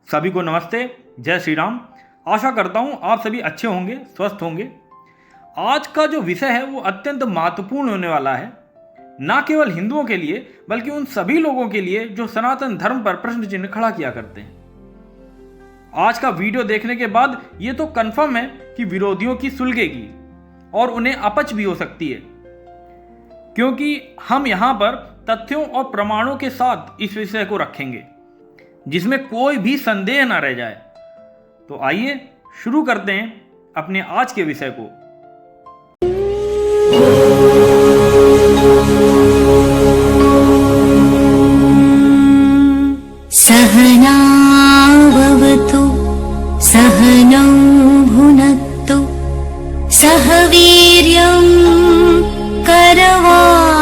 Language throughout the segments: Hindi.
सभी को नमस्ते, जय श्री राम। आशा करता हूँ आप सभी अच्छे होंगे, स्वस्थ होंगे। आज का जो विषय है वो अत्यंत महत्वपूर्ण होने वाला है, ना केवल हिंदुओं के लिए बल्कि उन सभी लोगों के लिए जो सनातन धर्म पर प्रश्न चिन्ह खड़ा किया करते हैं। आज का वीडियो देखने के बाद ये तो कंफर्म है कि विरोधियों की सुलगेगी और उन्हें अपच भी हो सकती है, क्योंकि हम यहाँ पर तथ्यों और प्रमाणों के साथ इस विषय को रखेंगे जिसमें कोई भी संदेह न रह जाए। तो आइए शुरू करते हैं अपने आज के विषय को। सहना भवतु सहनौ भुनक्तु सह वीर्यं करवावहै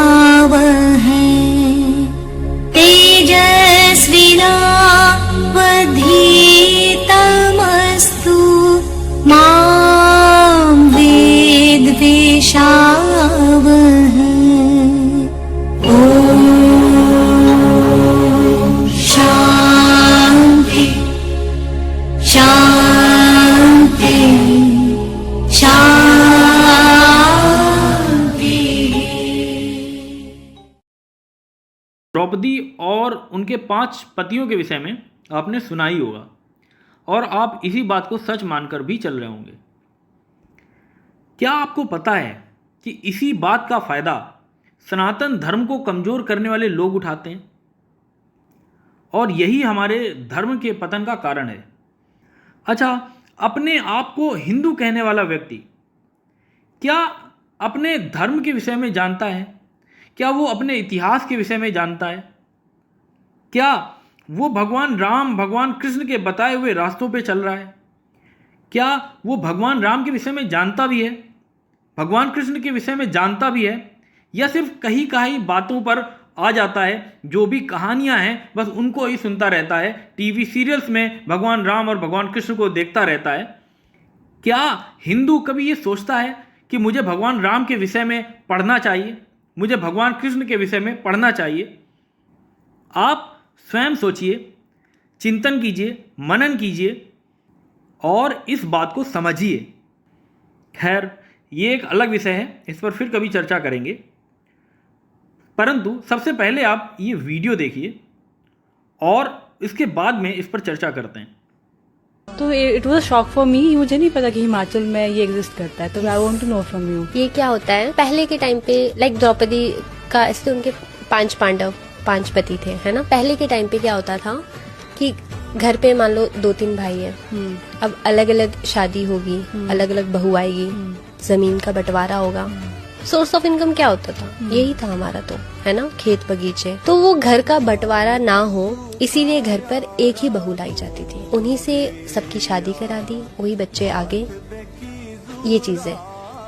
तेजस्विनावधीतमस्तु मा विद्विषावहै। शांति शांति शांति। द्रौपदी और उनके 5 पतियों के विषय में आपने सुना ही होगा और आप इसी बात को सच मानकर भी चल रहे होंगे। क्या आपको पता है कि इसी बात का फायदा सनातन धर्म को कमजोर करने वाले लोग उठाते हैं और यही हमारे धर्म के पतन का कारण है। अच्छा, अपने आप को हिंदू कहने वाला व्यक्ति क्या अपने धर्म के विषय में जानता है? क्या वो अपने इतिहास के विषय में जानता है? क्या वो भगवान राम, भगवान कृष्ण के बताए हुए रास्तों पे चल रहा है? क्या वो भगवान राम के विषय में जानता भी है, भगवान कृष्ण के विषय में जानता भी है, या सिर्फ कहीं कहीं बातों पर आ जाता है, जो भी कहानियां हैं बस उनको ही सुनता रहता है, टीवी सीरियल्स में भगवान राम और भगवान कृष्ण को देखता रहता है? क्या हिंदू कभी ये सोचता है कि मुझे भगवान राम के विषय में पढ़ना चाहिए, मुझे भगवान कृष्ण के विषय में पढ़ना चाहिए? आप स्वयं सोचिए, चिंतन कीजिए, मनन कीजिए और इस बात को समझिए। खैर, ये एक अलग विषय है, इस पर फिर कभी चर्चा करेंगे। परंतु सबसे पहले आप ये वीडियो देखिए और इसके बाद में इस पर चर्चा करते हैं। तो it was shock for me. मुझे नहीं पता कि हिमाचल में ये एग्जिस्ट करता है, तो I want to know from you. ये क्या होता है? पहले के टाइम पे लाइक द्रौपदी का ऐसे उनके 5 पांडव, 5 पति थे, है ना। पहले के टाइम पे क्या होता था कि घर पे मान लो 2-3 भाई है, अब अलग अलग शादी होगी, अलग अलग बहू आएगी, जमीन का बंटवारा होगा। सोर्स ऑफ इनकम क्या होता था? यही था हमारा, तो है ना, खेत बगीचे। तो वो घर का बंटवारा ना हो इसीलिए घर पर एक ही बहू लाई जाती थी, उन्हीं से सबकी शादी करा दी, वही बच्चे आगे। ये चीज है।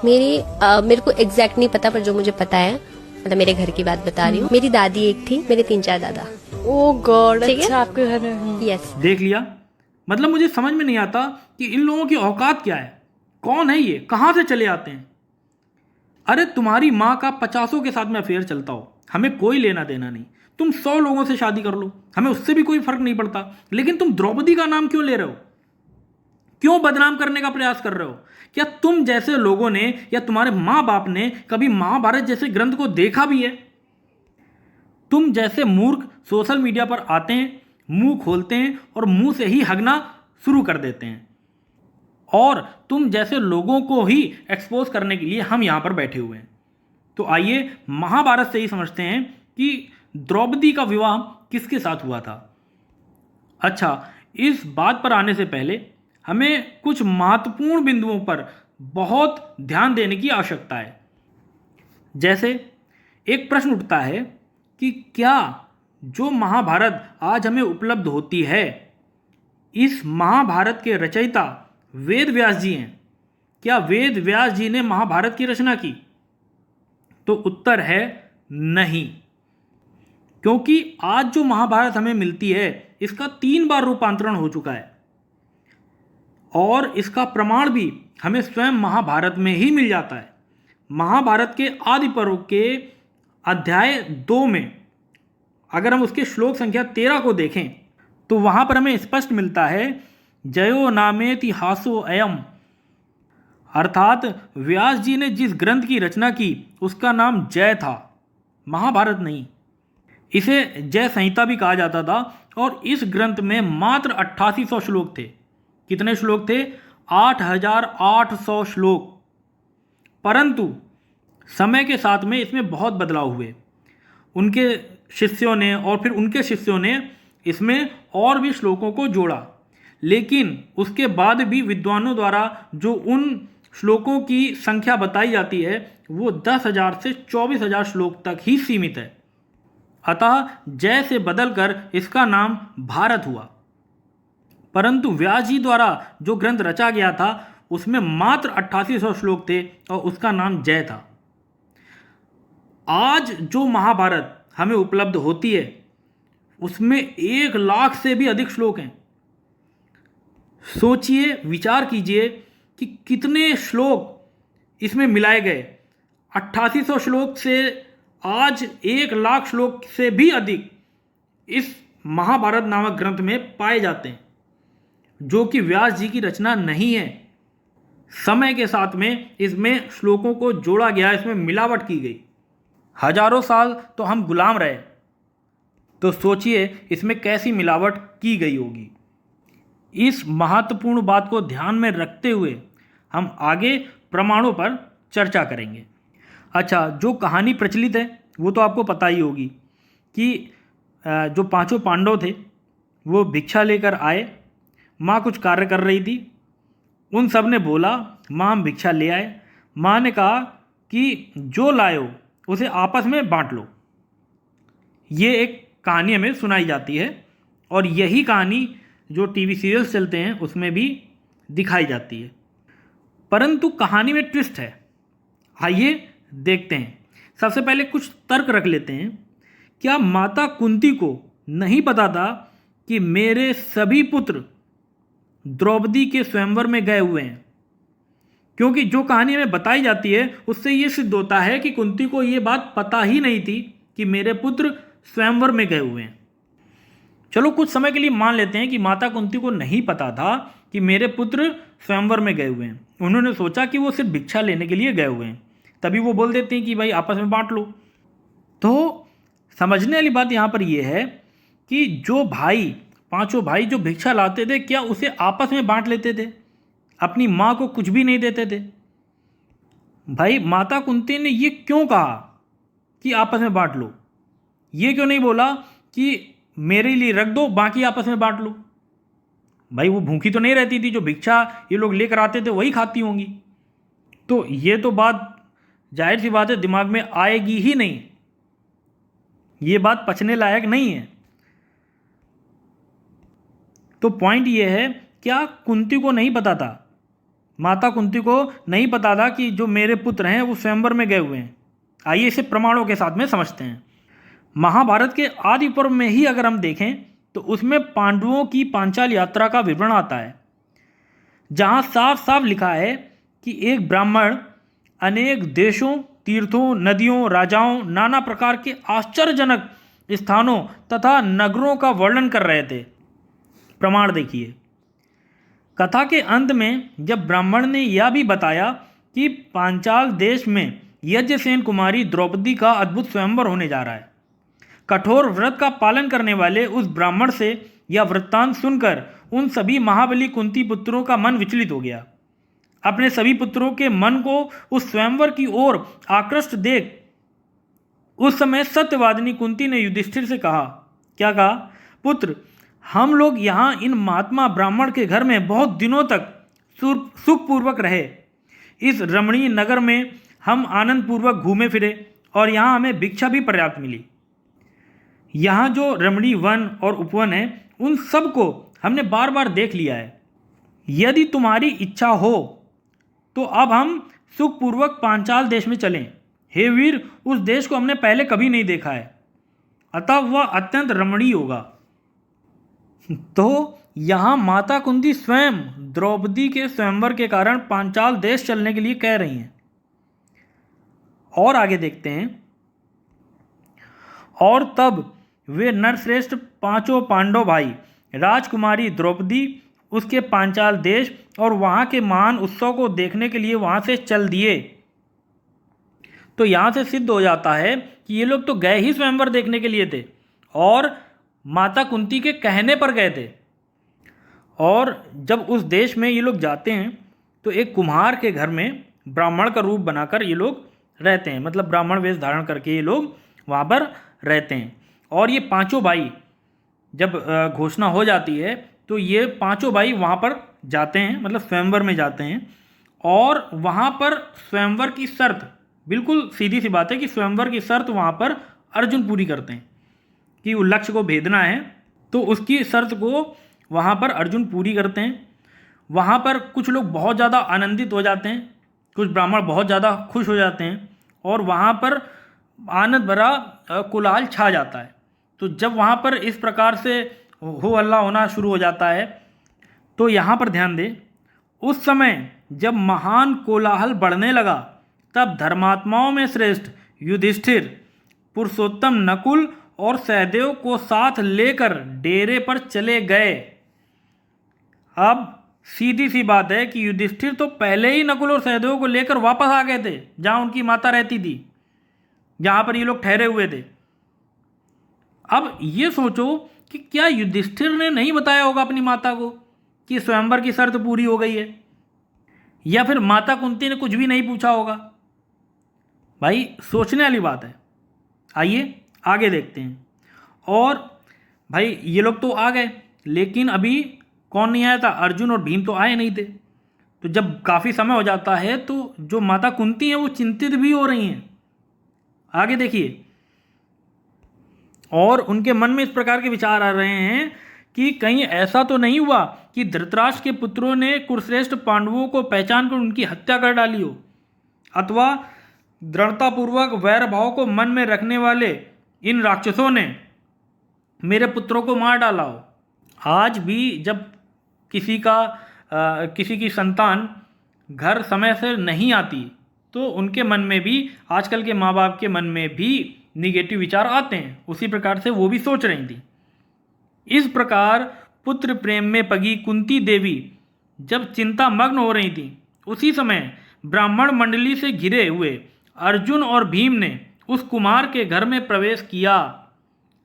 मेरे को एग्जैक्ट नहीं पता, पर जो मुझे पता है, मतलब मेरे घर की बात बता रही हूँ। मेरी दादी एक थी, मेरे 3-4 दादा। ओह गॉड, ठीक है? अच्छा, आपके घर में? यस। देख लिया? मतलब मुझे समझ में नहीं आता कि इन लोगों की औकात क्या है, कौन है ये, कहाँ से चले आते हैं। अरे तुम्हारी माँ का 50 के साथ में अफेयर चलता हो, हमें कोई लेना देना नहीं। तुम 100 लोगों से शादी कर लो, हमें उससे भी कोई फर्क नहीं पड़ता। लेकिन तुम द्रौपदी का नाम क्यों ले रहे हो? क्यों बदनाम करने का प्रयास कर रहे हो? क्या तुम जैसे लोगों ने या तुम्हारे माँ बाप ने कभी महाभारत जैसे ग्रंथ को देखा भी है? तुम जैसे मूर्ख सोशल मीडिया पर आते हैं, मुंह खोलते हैं और मुंह से ही हगना शुरू कर देते हैं, और तुम जैसे लोगों को ही एक्सपोज करने के लिए हम यहाँ पर बैठे हुए हैं। तो आइए महाभारत से ही समझते हैं कि द्रौपदी का विवाह किसके साथ हुआ था। अच्छा, इस बात पर आने से पहले हमें कुछ महत्वपूर्ण बिंदुओं पर बहुत ध्यान देने की आवश्यकता है। जैसे एक प्रश्न उठता है कि क्या जो महाभारत आज हमें उपलब्ध होती है, इस महाभारत के रचयिता वेद व्यास जी हैं? क्या वेद व्यास जी ने महाभारत की रचना की? तो उत्तर है नहीं, क्योंकि आज जो महाभारत हमें मिलती है इसका 3 बार रूपांतरण हो चुका है, और इसका प्रमाण भी हमें स्वयं महाभारत में ही मिल जाता है। महाभारत के आदि पर्व के अध्याय 2 में अगर हम उसके श्लोक संख्या 13 को देखें तो वहाँ पर हमें स्पष्ट मिलता है जयो नामेति हासो अयम, अर्थात व्यास जी ने जिस ग्रंथ की रचना की उसका नाम जय था, महाभारत नहीं। इसे जय संहिता भी कहा जाता था और इस ग्रंथ में मात्र 8800 श्लोक थे। कितने श्लोक थे? 8800 श्लोक। परंतु समय के साथ में इसमें बहुत बदलाव हुए। उनके शिष्यों ने और फिर उनके शिष्यों ने इसमें और भी श्लोकों को जोड़ा, लेकिन उसके बाद भी विद्वानों द्वारा जो उन श्लोकों की संख्या बताई जाती है वो 10,000 से 24,000 श्लोक तक ही सीमित है। अतः जय से बदलकर इसका नाम भारत हुआ। परंतु व्यास जी द्वारा जो ग्रंथ रचा गया था उसमें मात्र 8800 श्लोक थे और उसका नाम जय था। आज जो महाभारत हमें उपलब्ध होती है उसमें 1 लाख से भी अधिक श्लोक हैं। सोचिए, विचार कीजिए कि कितने श्लोक इसमें मिलाए गए। 8800 श्लोक से आज 1 लाख श्लोक से भी अधिक इस महाभारत नामक ग्रंथ में पाए जाते हैं, जो कि व्यास जी की रचना नहीं है। समय के साथ में इसमें श्लोकों को जोड़ा गया, इसमें मिलावट की गई। हजारों साल तो हम गुलाम रहे, तो सोचिए इसमें कैसी मिलावट की गई होगी। इस महत्वपूर्ण बात को ध्यान में रखते हुए हम आगे प्रमाणों पर चर्चा करेंगे। अच्छा, जो कहानी प्रचलित है वो तो आपको पता ही होगी कि जो 5 पांडव थे वो भिक्षा लेकर आए। माँ कुछ कार्य कर रही थी, उन सब ने बोला माँ हम भिक्षा ले आए। माँ ने कहा कि जो लायो उसे आपस में बांट लो। ये एक कहानी हमें सुनाई जाती है और यही कहानी जो टीवी सीरियल्स चलते हैं उसमें भी दिखाई जाती है। परंतु कहानी में ट्विस्ट है। आइए देखते हैं। सबसे पहले कुछ तर्क रख लेते हैं। क्या माता कुंती को नहीं पता था कि मेरे सभी पुत्र द्रौपदी के स्वयंवर में गए हुए हैं? क्योंकि जो कहानी हमें बताई जाती है उससे ये सिद्ध होता है कि कुंती को ये बात पता ही नहीं थी कि मेरे पुत्र स्वयंवर में गए हुए हैं। चलो कुछ समय के लिए मान लेते हैं कि माता कुंती को नहीं पता था कि मेरे पुत्र स्वयंवर में गए हुए हैं। उन्होंने सोचा कि वो सिर्फ भिक्षा लेने के लिए गए हुए हैं, तभी वो बोल देते हैं कि भाई आपस में बांट लो। तो समझने वाली बात यहाँ पर यह है कि जो भाई, 5 भाई जो भिक्षा लाते थे, क्या उसे आपस में बांट लेते थे? अपनी माँ को कुछ भी नहीं देते थे? भाई माता कुंती ने ये क्यों कहा कि आपस में बांट लो? ये क्यों नहीं बोला कि मेरे लिए रख दो, बाकी आपस में बांट लो? भाई वो भूखी तो नहीं रहती थी, जो भिक्षा ये लोग लेकर आते थे वही खाती होंगी। तो ये तो बात जाहिर सी बात है दिमाग में आएगी ही नहीं, ये बात पचने लायक नहीं है। तो पॉइंट ये है, क्या कुंती को नहीं पता था, माता कुंती को नहीं पता था कि जो मेरे पुत्र हैं वो स्वयंवर में गए हुए हैं? आइए इसे प्रमाणों के साथ में समझते हैं। महाभारत के आदि पर्व में ही अगर हम देखें तो उसमें पांडवों की पांचाल यात्रा का विवरण आता है, जहां साफ साफ लिखा है कि एक ब्राह्मण अनेक देशों, तीर्थों, नदियों, राजाओं, नाना प्रकार के आश्चर्यजनक स्थानों तथा नगरों का वर्णन कर रहे थे। प्रमाण देखिए। कथा के अंत में जब ब्राह्मण ने यह भी बताया कि पांचाल देश में यज्ञसेन कुमारी द्रौपदी का अद्भुत स्वयंवर होने जा रहा है, कठोर व्रत का पालन करने वाले उस ब्राह्मण से यह वृत्तांत सुनकर उन सभी महाबली कुंती पुत्रों का मन विचलित हो गया। अपने सभी पुत्रों के मन को उस स्वयंवर की ओर आकृष्ट देख उस समय सत्यवादिनी कुंती ने युधिष्ठिर से कहा, क्या कहा? पुत्र, हम लोग यहाँ इन महात्मा ब्राह्मण के घर में बहुत दिनों तक सुखपूर्वक रहे। इस रमणीय नगर में हम आनंद पूर्वक घूमे फिरे और यहाँ हमें भिक्षा भी पर्याप्त मिली। यहाँ जो रमणीय वन और उपवन है उन सब को हमने बार बार देख लिया है। यदि तुम्हारी इच्छा हो तो अब हम सुखपूर्वक पांचाल देश में चलें। हे वीर, उस देश को हमने पहले कभी नहीं देखा है, अतः वह अत्यंत रमणीय होगा। तो यहाँ माता कुंती स्वयं द्रौपदी के स्वयंवर के कारण पांचाल देश चलने के लिए कह रही हैं। और आगे देखते हैं। और तब वे नरश्रेष्ठ 5 पांडव भाई राजकुमारी द्रौपदी उसके पांचाल देश और वहाँ के महान उत्सव को देखने के लिए वहाँ से चल दिए। तो यहाँ से सिद्ध हो जाता है कि ये लोग तो गए ही स्वयंवर देखने के लिए थे और माता कुंती के कहने पर गए थे। और जब उस देश में ये लोग जाते हैं तो एक कुम्हार के घर में ब्राह्मण का रूप बनाकर ये लोग रहते हैं, मतलब ब्राह्मण वेश धारण करके ये लोग वहाँ पर रहते हैं। और ये पांचों भाई जब घोषणा हो जाती है तो ये पांचों भाई वहाँ पर जाते हैं, मतलब स्वयंवर में जाते हैं। और वहाँ पर स्वयंवर की शर्त, बिल्कुल सीधी सी बात है कि स्वयंवर की शर्त वहाँ पर अर्जुन पूरी करते हैं कि वो लक्ष्य को भेदना है, तो उसकी शर्त को वहाँ पर अर्जुन पूरी करते हैं। वहाँ पर कुछ लोग बहुत ज़्यादा आनंदित हो जाते हैं, कुछ ब्राह्मण बहुत ज़्यादा खुश हो जाते हैं और वहाँ पर आनंद भरा कोलाहल छा जाता है। तो जब वहाँ पर इस प्रकार से हो हल्ला होना शुरू हो जाता है तो यहाँ पर ध्यान दें, उस समय जब महान कोलाहल बढ़ने लगा तब धर्मात्माओं में श्रेष्ठ युधिष्ठिर पुरुषोत्तम नकुल और सहदेव को साथ लेकर डेरे पर चले गए। अब सीधी सी बात है कि युधिष्ठिर तो पहले ही नकुल और सहदेव को लेकर वापस आ गए थे जहाँ उनकी माता रहती थी, जहाँ पर ये लोग ठहरे हुए थे। अब ये सोचो कि क्या युधिष्ठिर ने नहीं बताया होगा अपनी माता को कि स्वयंवर की शर्त पूरी हो गई है, या फिर माता कुंती ने कुछ भी नहीं पूछा होगा। भाई सोचने वाली बात है। आइए आगे देखते हैं। और भाई ये लोग तो आ गए, लेकिन अभी कौन नहीं आया था? अर्जुन और भीम तो आए नहीं थे। तो जब काफ़ी समय हो जाता है तो जो माता कुंती हैं वो चिंतित भी हो रही हैं। आगे देखिए, और उनके मन में इस प्रकार के विचार आ रहे हैं कि कहीं ऐसा तो नहीं हुआ कि धृतराष्ट्र के पुत्रों ने कुरुश्रेष्ठ पांडवों को पहचान कर उनकी हत्या कर डाली हो, अथवा दृढ़तापूर्वक वैर भाव को मन में रखने वाले इन राक्षसों ने मेरे पुत्रों को मार डाला हो। आज भी जब किसी की संतान घर समय से नहीं आती तो उनके मन में भी, आजकल के माँ बाप के मन में भी निगेटिव विचार आते हैं। उसी प्रकार से वो भी सोच रही थी। इस प्रकार पुत्र प्रेम में पगी कुंती देवी जब चिंता मग्न हो रही थी, उसी समय ब्राह्मण मंडली से घिरे हुए अर्जुन और भीम ने उस कुमार के घर में प्रवेश किया।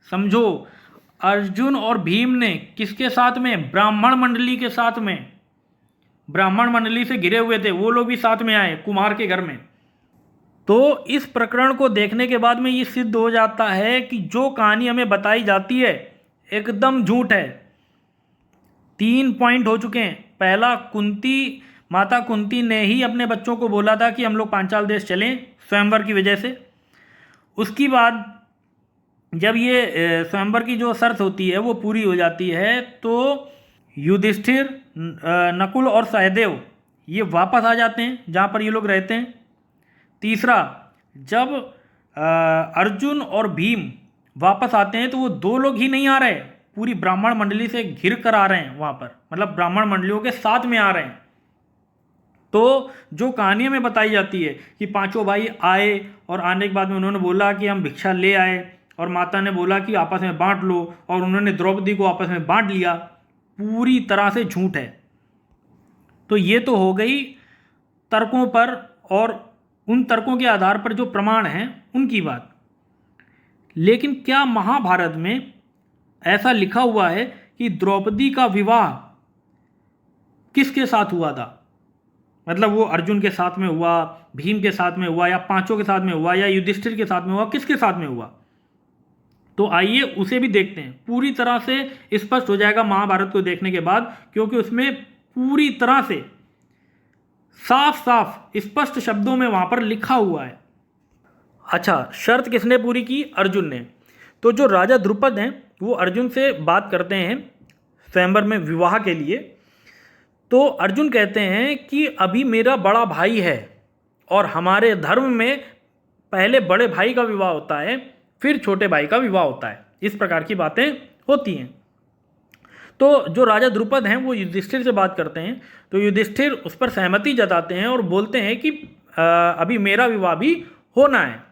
समझो, अर्जुन और भीम ने किसके साथ में? ब्राह्मण मंडली के साथ में। ब्राह्मण मंडली से घिरे हुए थे, वो लोग भी साथ में आए कुमार के घर में। तो इस प्रकरण को देखने के बाद में ये सिद्ध हो जाता है कि जो कहानी हमें बताई जाती है एकदम झूठ है। 3 पॉइंट हो चुके हैं। पहला, माता कुंती ने ही अपने बच्चों को बोला था कि हम लोग पांचाल देश चलें स्वयंवर की वजह से। उसकी बाद जब ये स्वयंवर की जो शर्त होती है वो पूरी हो जाती है तो युधिष्ठिर, नकुल और सहदेव ये वापस आ जाते हैं जहाँ पर ये लोग रहते हैं। तीसरा, जब अर्जुन और भीम वापस आते हैं तो वो 2 लोग ही नहीं आ रहे, पूरी ब्राह्मण मंडली से घिर कर आ रहे हैं वहाँ पर, मतलब ब्राह्मण मंडलियों के साथ में आ रहे हैं। तो जो कहानी में बताई जाती है कि पांचों भाई आए और आने के बाद में उन्होंने बोला कि हम भिक्षा ले आए और माता ने बोला कि आपस में बांट लो और उन्होंने द्रौपदी को आपस में बांट लिया, पूरी तरह से झूठ है। तो ये तो हो गई तर्कों पर और उन तर्कों के आधार पर जो प्रमाण हैं उनकी बात। लेकिन क्या महाभारत में ऐसा लिखा हुआ है कि द्रौपदी का विवाह किसके साथ हुआ था? मतलब वो अर्जुन के साथ में हुआ, भीम के साथ में हुआ, या पांचों के साथ में हुआ, या युधिष्ठिर के साथ में हुआ, किसके साथ में हुआ? तो आइए उसे भी देखते हैं। पूरी तरह से स्पष्ट हो जाएगा महाभारत को देखने के बाद, क्योंकि उसमें पूरी तरह से साफ साफ स्पष्ट शब्दों में वहाँ पर लिखा हुआ है। अच्छा, शर्त किसने पूरी की? अर्जुन ने। तो जो राजा द्रुपद हैं वो अर्जुन से बात करते हैं स्वयंवर में विवाह के लिए। तो अर्जुन कहते हैं कि अभी मेरा बड़ा भाई है और हमारे धर्म में पहले बड़े भाई का विवाह होता है, फिर छोटे भाई का विवाह होता है। इस प्रकार की बातें होती हैं। तो जो राजा द्रुपद हैं वो युधिष्ठिर से बात करते हैं। तो युधिष्ठिर उस पर सहमति जताते हैं और बोलते हैं कि अभी मेरा विवाह भी होना है।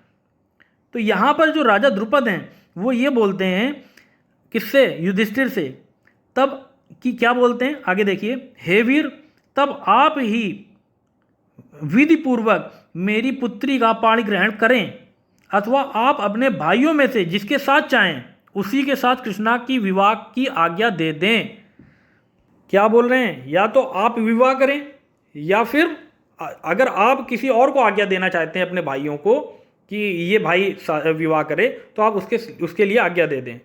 तो यहाँ पर जो राजा द्रुपद हैं वो ये बोलते हैं, किससे? युधिष्ठिर से, तब कि क्या बोलते हैं आगे देखिए, हे वीर तब आप ही विधि पूर्वक मेरी पुत्री का पाणी ग्रहण करें, अथवा आप अपने भाइयों में से जिसके साथ चाहें उसी के साथ कृष्णा की विवाह की आज्ञा दे दें। क्या बोल रहे हैं, या तो आप विवाह करें या फिर अगर आप किसी और को आज्ञा देना चाहते हैं अपने भाइयों को कि ये भाई विवाह करे, तो आप उसके लिए आज्ञा दे दें।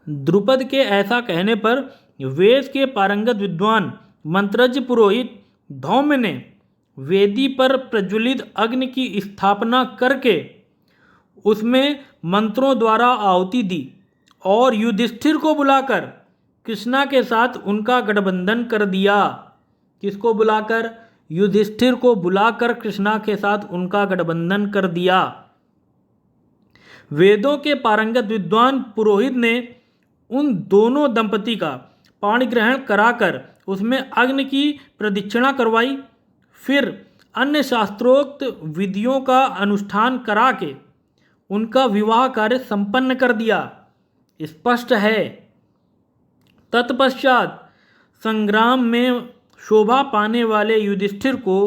द्रुपद के ऐसा कहने पर वेद के पारंगत विद्वान मंत्रज्ञ पुरोहित धौम्य ने वेदी पर प्रज्वलित अग्नि की स्थापना करके उसमें मंत्रों द्वारा आहुति दी और युधिष्ठिर को बुलाकर कृष्णा के साथ उनका गठबंधन कर दिया। किसको बुलाकर? युधिष्ठिर को बुलाकर कृष्णा के साथ उनका गठबंधन कर दिया। वेदों के पारंगत विद्वान पुरोहित ने उन दोनों दंपति का पाणी ग्रहण कराकर उसमें अग्नि की प्रदक्षिणा करवाई, फिर अन्य शास्त्रोक्त विधियों का अनुष्ठान करा के उनका विवाह कार्य संपन्न कर दिया। स्पष्ट है। तत्पश्चात संग्राम में शोभा पाने वाले युधिष्ठिर को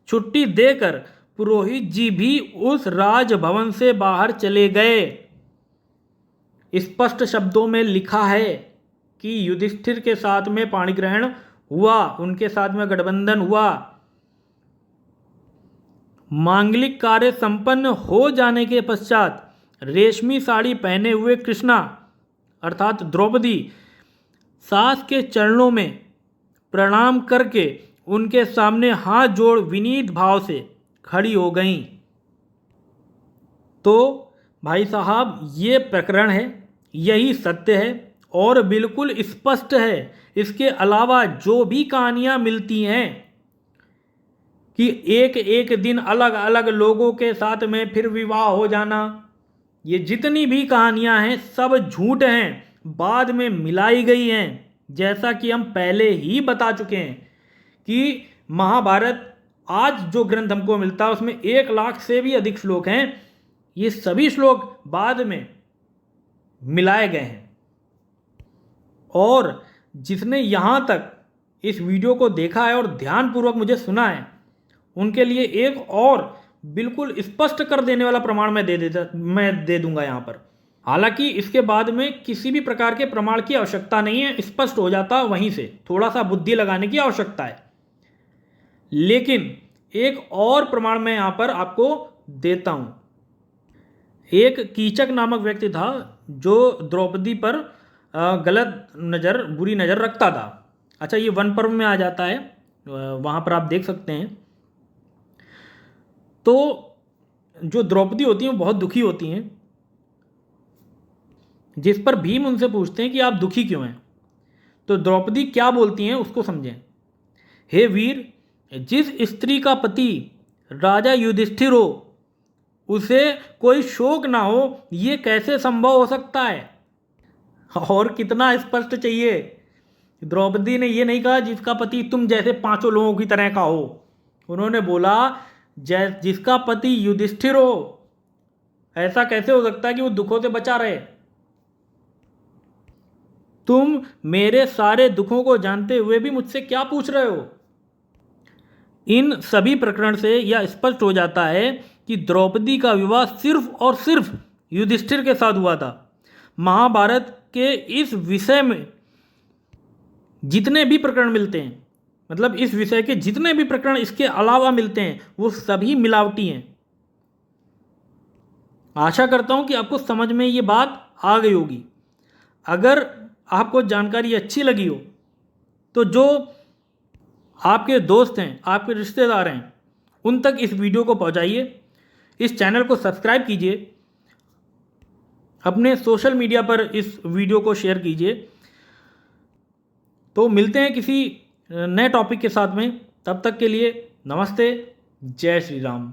छुट्टी देकर पुरोहित जी भी उस राजभवन से बाहर चले गए। स्पष्ट शब्दों में लिखा है कि युधिष्ठिर के साथ में पाणी ग्रहण हुआ, उनके साथ में गठबंधन हुआ। मांगलिक कार्य संपन्न हो जाने के पश्चात रेशमी साड़ी पहने हुए कृष्णा अर्थात द्रौपदी सास के चरणों में प्रणाम करके उनके सामने हाथ जोड़ विनीत भाव से खड़ी हो गईं। तो भाई साहब ये प्रकरण है, यही सत्य है और बिल्कुल स्पष्ट है। इसके अलावा जो भी कहानियाँ मिलती हैं कि एक एक दिन अलग अलग लोगों के साथ में फिर विवाह हो जाना, ये जितनी भी कहानियाँ हैं सब झूठ हैं, बाद में मिलाई गई हैं। जैसा कि हम पहले ही बता चुके हैं कि महाभारत आज जो ग्रंथ हमको मिलता है उसमें 1 लाख से भी अधिक श्लोक हैं। ये सभी श्लोक बाद में मिलाए गए हैं। और जिसने यहाँ तक इस वीडियो को देखा है और ध्यानपूर्वक मुझे सुना है, उनके लिए एक और बिल्कुल स्पष्ट कर देने वाला प्रमाण मैं दे दूंगा यहाँ पर। हालांकि इसके बाद में किसी भी प्रकार के प्रमाण की आवश्यकता नहीं है, स्पष्ट हो जाता वहीं से, थोड़ा सा बुद्धि लगाने की आवश्यकता है। लेकिन एक और प्रमाण मैं यहाँ पर आपको देता हूँ। एक कीचक नामक व्यक्ति था जो द्रौपदी पर गलत नज़र, बुरी नज़र रखता था। अच्छा, ये वन पर्व में आ जाता है, वहाँ पर आप देख सकते हैं। तो जो द्रौपदी होती हैं वो बहुत दुखी होती हैं, जिस पर भीम उनसे पूछते हैं कि आप दुखी क्यों हैं। तो द्रौपदी क्या बोलती हैं उसको समझें। हे वीर, जिस स्त्री का पति राजा युधिष्ठिर हो उसे कोई शोक ना हो, ये कैसे संभव हो सकता है? और कितना स्पष्ट चाहिए। द्रौपदी ने ये नहीं कहा जिसका पति तुम जैसे 5 लोगों की तरह का हो। उन्होंने बोला जिसका पति युधिष्ठिर हो, ऐसा कैसे हो सकता है कि वो दुखों से बचा रहे? तुम मेरे सारे दुखों को जानते हुए भी मुझसे क्या पूछ रहे हो? इन सभी प्रकरण से यह स्पष्ट हो जाता है कि द्रौपदी का विवाह सिर्फ और सिर्फ युधिष्ठिर के साथ हुआ था। महाभारत के इस विषय में जितने भी प्रकरण मिलते हैं, मतलब इस विषय के जितने भी प्रकरण इसके अलावा मिलते हैं, वो सभी मिलावटी हैं। आशा करता हूं कि आपको समझ में ये बात आ गई होगी। अगर आपको जानकारी अच्छी लगी हो तो जो आपके दोस्त हैं, आपके रिश्तेदार हैं, उन तक इस वीडियो को पहुंचाइए। इस चैनल को सब्सक्राइब कीजिए, अपने सोशल मीडिया पर इस वीडियो को शेयर कीजिए। तो मिलते हैं किसी नए टॉपिक के साथ में, तब तक के लिए नमस्ते, जय श्री राम।